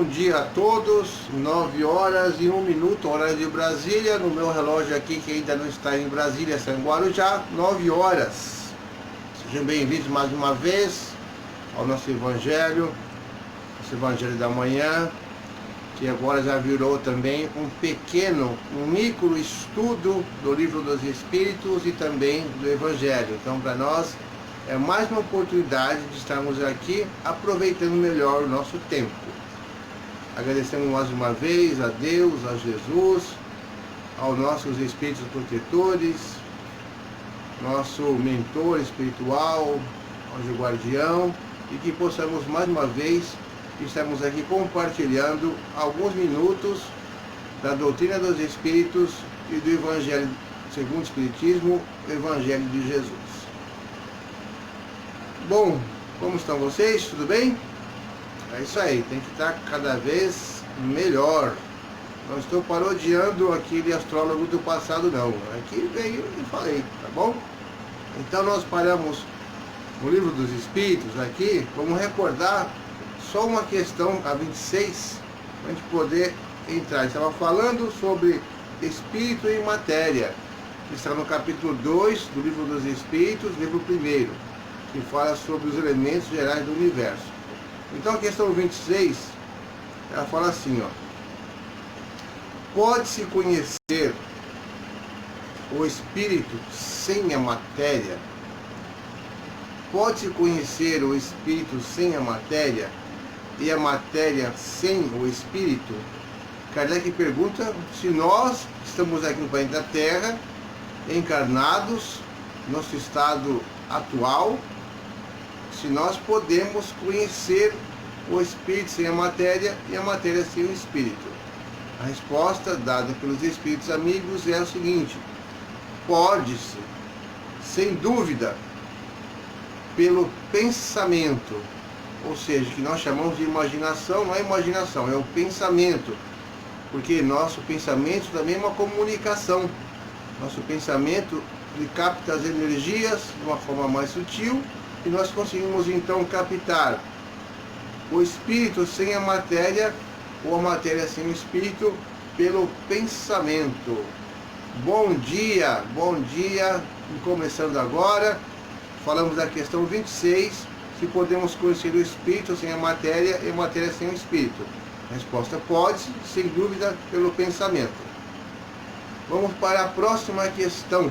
Bom dia a todos, 9 horas e 1 minuto, horário de Brasília. No meu relógio aqui, que ainda não está em Brasília, está em Guarujá, 9 horas. Sejam bem-vindos mais uma vez ao nosso Evangelho, nosso Evangelho da Manhã, que agora já virou também um micro estudo do Livro dos Espíritos e também do Evangelho. Então, para nós, é mais uma oportunidade de estarmos aqui aproveitando melhor o nosso tempo. Agradecemos mais uma vez a Deus, a Jesus, aos nossos espíritos protetores, nosso mentor espiritual, anjo guardião, e que possamos mais uma vez estarmos aqui compartilhando alguns minutos da doutrina dos Espíritos e do Evangelho segundo o Espiritismo, o Evangelho de Jesus. Bom, como estão vocês? Tudo bem? É isso aí, tem que estar cada vez melhor. Não estou parodiando aquele astrólogo do passado, não. Aqui veio e falei, tá bom? Então nós paramos no Livro dos Espíritos aqui, vamos recordar só uma questão, a 26, para a gente poder entrar. Estava falando sobre Espírito e Matéria, que está no capítulo 2 do Livro dos Espíritos, livro 1º, que fala sobre os elementos gerais do universo. Então a questão 26, ela fala assim, ó: pode-se conhecer o espírito sem a matéria? Pode-se conhecer o espírito sem a matéria e a matéria sem o espírito? Kardec pergunta se nós estamos aqui no planeta Terra, encarnados, nosso estado atual, se nós podemos conhecer o espírito sem a matéria e a matéria sem o espírito. A resposta dada pelos espíritos amigos é o seguinte: pode-se, sem dúvida, pelo pensamento, ou seja, que nós chamamos de imaginação. Não é imaginação, é o pensamento, porque nosso pensamento também é uma comunicação. Nosso pensamento, ele capta as energias de uma forma mais sutil, e nós conseguimos então captar o espírito sem a matéria ou a matéria sem o espírito pelo pensamento. Bom dia, começando agora, falamos da questão 26, se podemos conhecer o espírito sem a matéria e a matéria sem o espírito. A resposta pode, sem dúvida, pelo pensamento. Vamos para a próxima questão.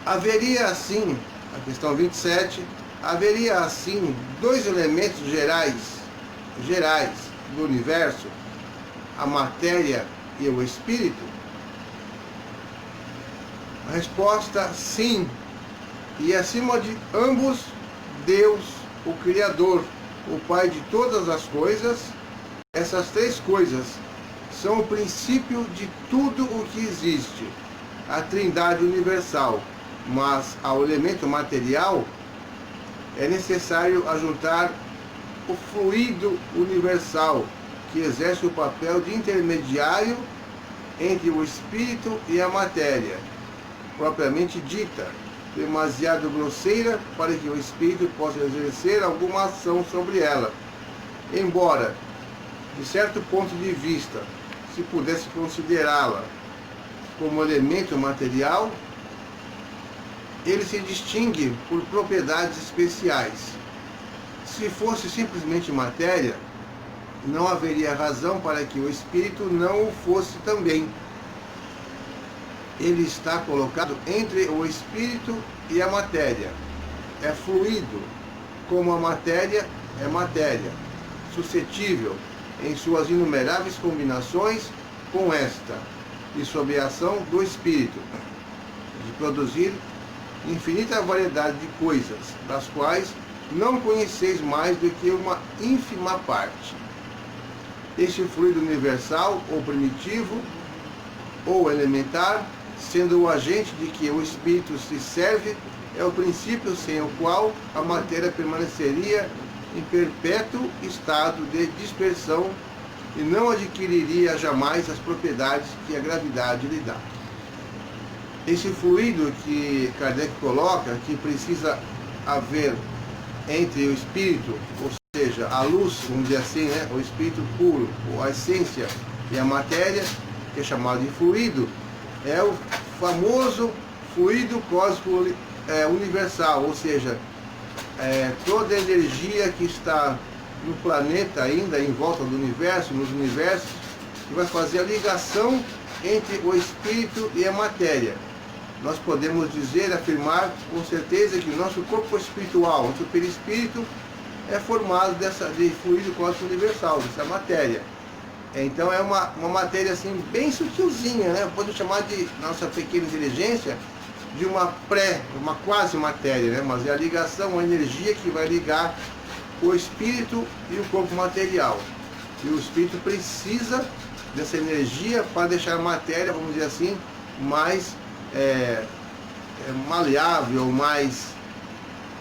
Haveria assim, a questão 27, haveria assim dois elementos gerais do universo, a matéria e o espírito? A resposta sim, e acima de ambos, Deus, o Criador, o Pai de todas as coisas. Essas três coisas são o princípio de tudo o que existe, a Trindade universal. Mas ao elemento material é necessário ajuntar o fluido universal, que exerce o papel de intermediário entre o espírito e a matéria, propriamente dita, demasiado grosseira para que o espírito possa exercer alguma ação sobre ela. Embora, de certo ponto de vista, se pudesse considerá-la como elemento material, ele se distingue por propriedades especiais. Se fosse simplesmente matéria, não haveria razão para que o espírito não o fosse também. Ele está colocado entre o espírito e a matéria. É fluido, como a matéria é matéria, suscetível, em suas inumeráveis combinações, com esta, e sob a ação do espírito, de produzir infinita variedade de coisas, das quais não conheceis mais do que uma ínfima parte. Este fluido universal, ou primitivo, ou elementar, sendo o agente de que o espírito se serve, é o princípio sem o qual a matéria permaneceria em perpétuo estado de dispersão e não adquiriria jamais as propriedades que a gravidade lhe dá. Esse fluido que Kardec coloca, que precisa haver entre o espírito, ou seja, a luz, vamos dizer assim, né? O espírito puro, ou a essência e a matéria, que é chamado de fluido, é o famoso fluido cósmico universal, ou seja, toda a energia que está no planeta ainda, em volta do universo, nos universos, que vai fazer a ligação entre o espírito e a matéria. Nós podemos dizer, afirmar com certeza que o nosso corpo espiritual, nosso perispírito, é formado de fluido cósmico universal, dessa matéria. Então é uma matéria assim bem sutilzinha, né? Podemos chamar de nossa pequena inteligência de uma quase matéria, né? Mas é a ligação, a energia que vai ligar o espírito e o corpo material. E o espírito precisa dessa energia para deixar a matéria, vamos dizer assim, mais maleável, mais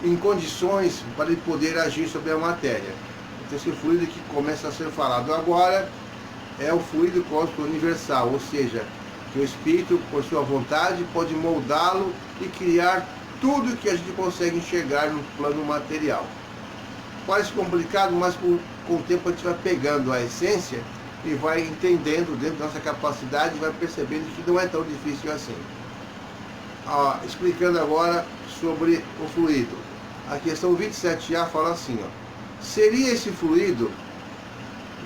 em condições para ele poder agir sobre a matéria. Então esse fluido que começa a ser falado agora é o fluido cósmico universal, ou seja, que o espírito, por sua vontade, pode moldá-lo e criar tudo que a gente consegue enxergar no plano material. Parece complicado, mas com o tempo a gente vai pegando a essência e vai entendendo dentro da nossa capacidade e vai percebendo que não é tão difícil assim. Explicando agora sobre o fluido. A questão 27A fala assim, seria esse fluido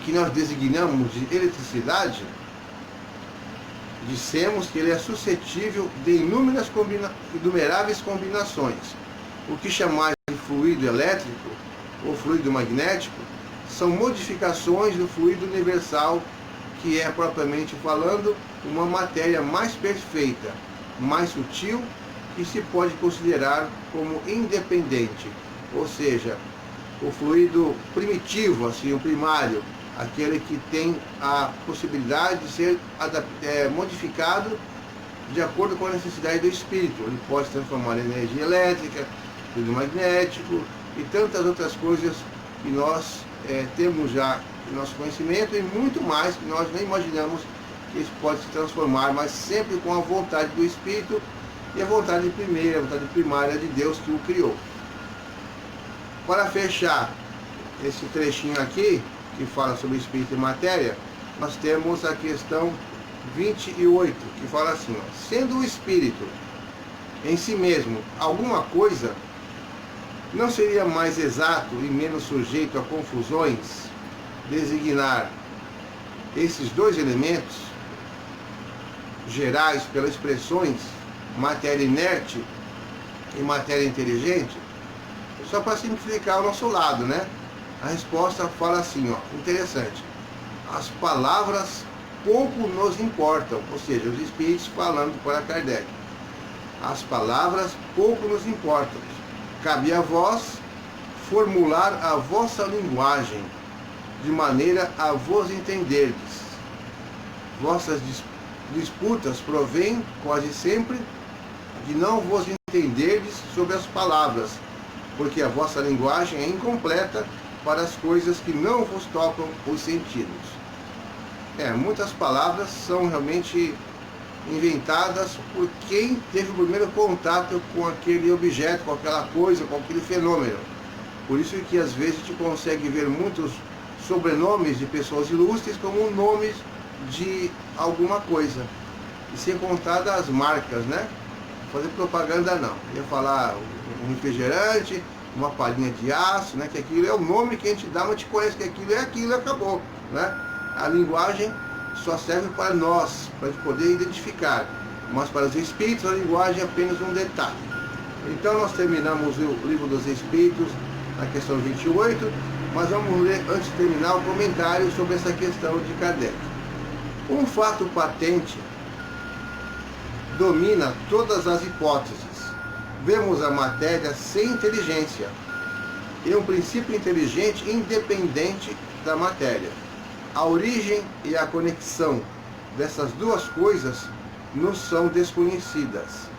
que nós designamos de eletricidade? Dissemos que ele é suscetível de inumeráveis combinações. O que chamar de fluido elétrico ou fluido magnético são modificações do fluido universal, que é, propriamente falando, uma matéria mais perfeita, mais sutil, que se pode considerar como independente, ou seja, o fluido primitivo, assim, o primário, aquele que tem a possibilidade de ser modificado de acordo com a necessidade do espírito. Ele pode se transformar em energia elétrica, fluido magnético e tantas outras coisas que nós temos já no nosso conhecimento e muito mais que nós nem imaginamos que isso pode se transformar, mas sempre com a vontade do espírito e a vontade primeira, a vontade primária de Deus que o criou. Para fechar esse trechinho aqui, que fala sobre espírito e matéria, nós temos a questão 28, que fala assim, sendo o espírito em si mesmo alguma coisa, não seria mais exato e menos sujeito a confusões designar esses dois elementos gerais pelas expressões matéria inerte e matéria inteligente? Só para simplificar o nosso lado, né? A resposta fala assim, interessante. As palavras pouco nos importam, ou seja, os espíritos falando para Kardec. As palavras pouco nos importam. Cabe a vós formular a vossa linguagem, de maneira a vos entenderdes. Vossas disputas provêm, quase sempre, de não vos entenderdes sobre as palavras, porque a vossa linguagem é incompleta para as coisas que não vos tocam os sentidos. Muitas palavras são realmente inventadas por quem teve o primeiro contato com aquele objeto, com aquela coisa, com aquele fenômeno. Por isso que às vezes a gente consegue ver muitos sobrenomes de pessoas ilustres como nomes de alguma coisa. E sem contar das marcas, né? Fazer propaganda não. Eu ia falar um refrigerante, uma palhinha de aço, né? Que aquilo é o nome que a gente dá, mas a gente conhece que aquilo é aquilo e acabou, né? A linguagem só serve para nós, para a gente poder identificar, mas para os espíritos a linguagem é apenas um detalhe. Então nós terminamos o livro dos Espíritos, na questão 28, mas vamos ler, antes de terminar, o comentário sobre essa questão de Kardec. Um fato patente domina todas as hipóteses. Vemos a matéria sem inteligência e um princípio inteligente independente da matéria. A origem e a conexão dessas duas coisas nos são desconhecidas.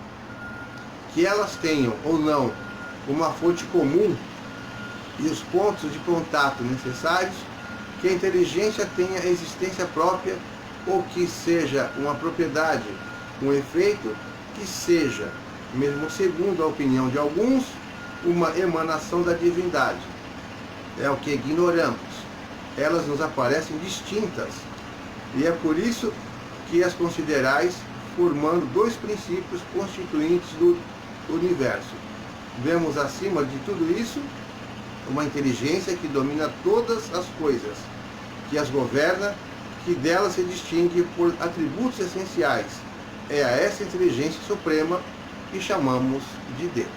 Que elas tenham ou não uma fonte comum e os pontos de contato necessários, que a inteligência tenha existência própria ou que seja uma propriedade, um efeito, que seja, mesmo segundo a opinião de alguns, uma emanação da divindade. é o que ignoramos. Elas nos aparecem distintas, e é por isso que as considerais formando dois princípios constituintes do universo. Vemos acima de tudo isso uma inteligência que domina todas as coisas, que as governa, que delas se distingue por atributos essenciais. É a essa inteligência suprema que chamamos de Deus.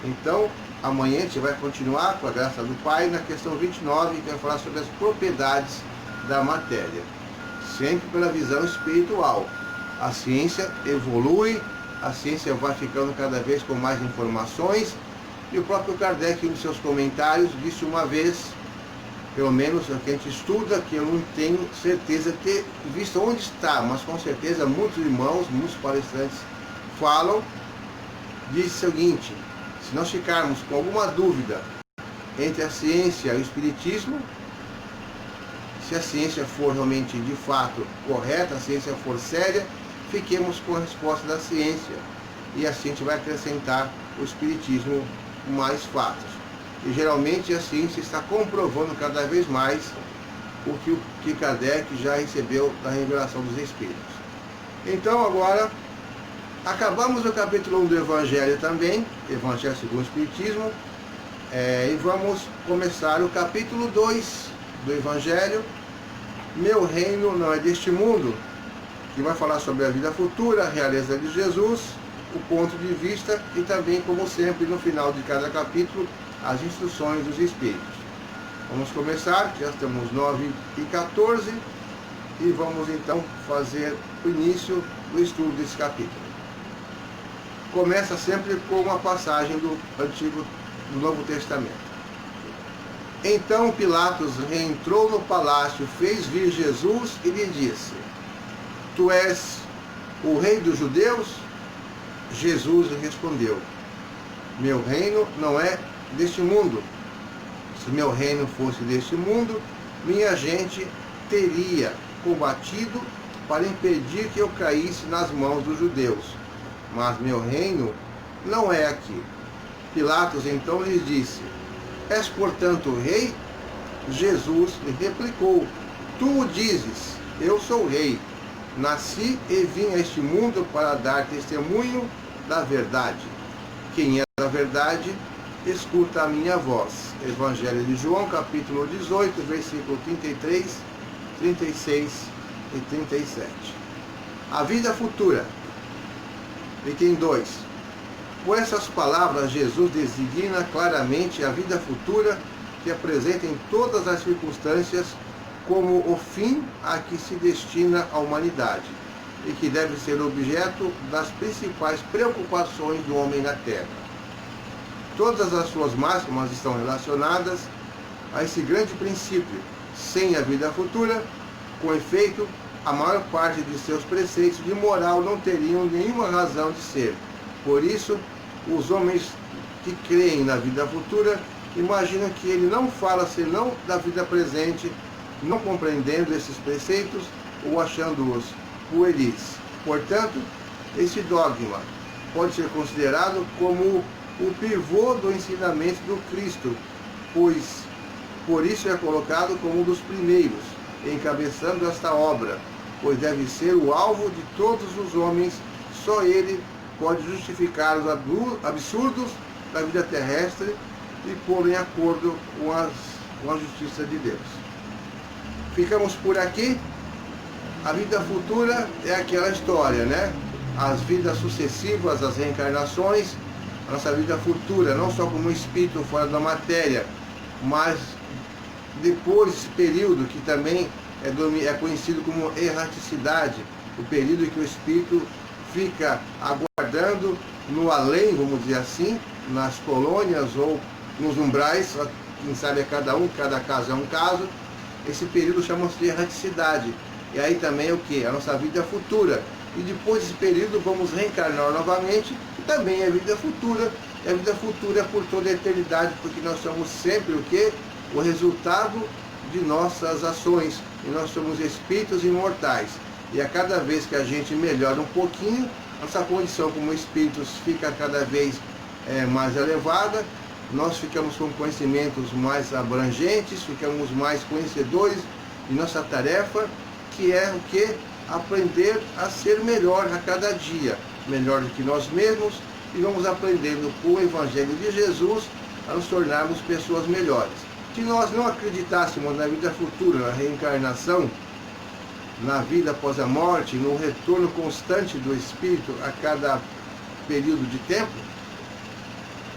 Então, amanhã a gente vai continuar, com a graça do Pai, na questão 29, que vai falar sobre as propriedades da matéria, sempre pela visão espiritual. A ciência evolui, a ciência vai ficando cada vez com mais informações, e o próprio Kardec, em seus comentários, disse uma vez, pelo menos o que a gente estuda, que eu não tenho certeza de ter visto onde está, mas com certeza muitos irmãos, muitos palestrantes falam, diz o seguinte: se nós ficarmos com alguma dúvida entre a ciência e o espiritismo, se a ciência for realmente de fato correta, a ciência for séria, fiquemos com a resposta da ciência, e assim a gente vai acrescentar o espiritismo mais fatos. E geralmente a ciência está comprovando cada vez mais o que Kardec já recebeu da revelação dos Espíritos. Então agora, acabamos o capítulo 1 do Evangelho também, Evangelho segundo o Espiritismo, e vamos começar o capítulo 2 do Evangelho, Meu Reino Não É Deste Mundo, que vai falar sobre a vida futura, a realeza de Jesus, o ponto de vista e também, como sempre, no final de cada capítulo, as instruções dos Espíritos. Vamos começar, já estamos 9h14, e vamos então fazer o início do estudo desse capítulo. Começa sempre com uma passagem do Novo Testamento. Então Pilatos reentrou no palácio, fez vir Jesus e lhe disse: Tu és o rei dos judeus? Jesus respondeu: Meu reino não é deste mundo. Se meu reino fosse deste mundo, minha gente teria combatido para impedir que eu caísse nas mãos dos judeus. Mas meu reino não é aqui. Pilatos então lhes disse: És portanto rei? Jesus lhe replicou: Tu o dizes, eu sou rei. Nasci e vim a este mundo para dar testemunho da verdade. Quem é da verdade, escuta a minha voz. Evangelho de João, capítulo 18, versículo 33, 36 e 37. A vida futura. Item 2. Por essas palavras, Jesus designa claramente a vida futura que apresenta em todas as circunstâncias como o fim a que se destina a humanidade e que deve ser objeto das principais preocupações do homem na Terra. Todas as suas máximas estão relacionadas a esse grande princípio. Sem a vida futura, com efeito, a maior parte de seus preceitos de moral não teriam nenhuma razão de ser. Por isso, os homens que creem na vida futura imaginam que ele não fala senão da vida presente, não compreendendo esses preceitos ou achando-os pueris. Portanto, esse dogma pode ser considerado como o pivô do ensinamento do Cristo, pois por isso é colocado como um dos primeiros, encabeçando esta obra, pois deve ser o alvo de todos os homens. Só ele pode justificar os absurdos da vida terrestre e pô-lo em acordo com a justiça de Deus. Ficamos por aqui. A vida futura é aquela história, né? As vidas sucessivas, as reencarnações, a nossa vida futura, não só como espírito fora da matéria, mas depois desse período que também é conhecido como erraticidade, o período em que o espírito fica aguardando no além, vamos dizer assim, nas colônias ou nos umbrais, quem sabe é cada caso é um caso. Esse período chama-se de erraticidade. E aí também é o que? A nossa vida futura. E depois desse período vamos reencarnar novamente, que também é vida futura. E a vida futura é por toda a eternidade, porque nós somos sempre o que? O resultado de nossas ações. E nós somos espíritos imortais. E a cada vez que a gente melhora um pouquinho, nossa condição como espíritos fica cada vez mais elevada, nós ficamos com conhecimentos mais abrangentes, ficamos mais conhecedores de nossa tarefa, que é o que? Aprender a ser melhor a cada dia, melhor do que nós mesmos, e vamos aprendendo com o Evangelho de Jesus a nos tornarmos pessoas melhores. Se nós não acreditássemos na vida futura, na reencarnação, na vida após a morte, no retorno constante do Espírito a cada período de tempo,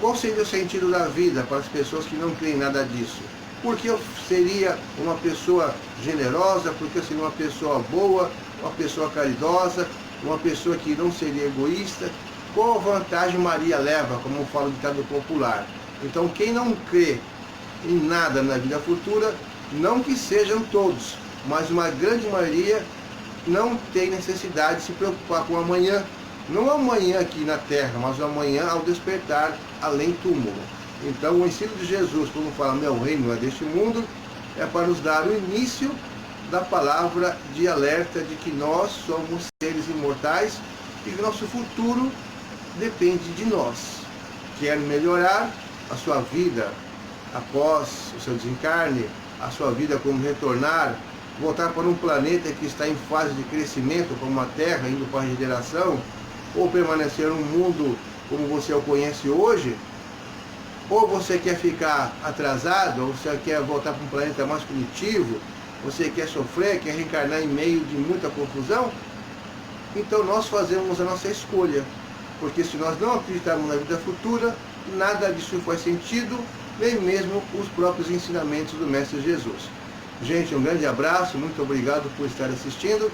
qual seria o sentido da vida para as pessoas que não creem nada disso? Porque eu seria uma pessoa generosa, porque eu seria uma pessoa boa, uma pessoa caridosa, uma pessoa que não seria egoísta. Qual vantagem Maria leva, como fala o ditado popular? Então, quem não crê em nada na vida futura, não que sejam todos, mas uma grande maioria não tem necessidade de se preocupar com o amanhã. Não amanhã aqui na terra, mas amanhã ao despertar além túmulo. Então o ensino de Jesus, quando fala meu reino não é deste mundo, é para nos dar o início da palavra de alerta de que nós somos seres imortais e que nosso futuro depende de nós. Quer melhorar a sua vida após o seu desencarne, a sua vida como retornar, voltar para um planeta que está em fase de crescimento, como a Terra, indo para a regeneração, ou permanecer num mundo como você o conhece hoje, ou você quer ficar atrasado, ou você quer voltar para um planeta mais primitivo, você quer sofrer, quer reencarnar em meio de muita confusão, então nós fazemos a nossa escolha, porque se nós não acreditarmos na vida futura, nada disso faz sentido, nem mesmo os próprios ensinamentos do Mestre Jesus. Gente, um grande abraço, muito obrigado por estar assistindo,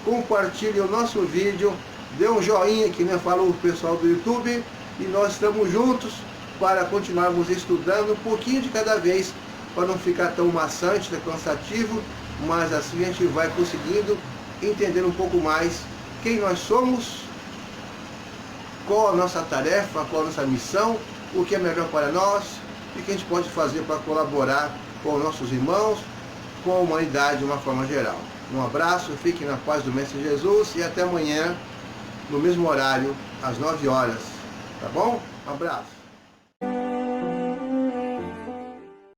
compartilhe o nosso vídeo, dê um joinha, que nem falou o pessoal do YouTube, e nós estamos juntos para continuarmos estudando um pouquinho de cada vez, para não ficar tão maçante, tão cansativo, mas assim a gente vai conseguindo entender um pouco mais quem nós somos, qual a nossa tarefa, qual a nossa missão, o que é melhor para nós, e o que a gente pode fazer para colaborar com os nossos irmãos, com a humanidade de uma forma geral. Um abraço, fiquem na paz do Mestre Jesus e até amanhã, no mesmo horário, às 9 horas. Tá bom? Um abraço.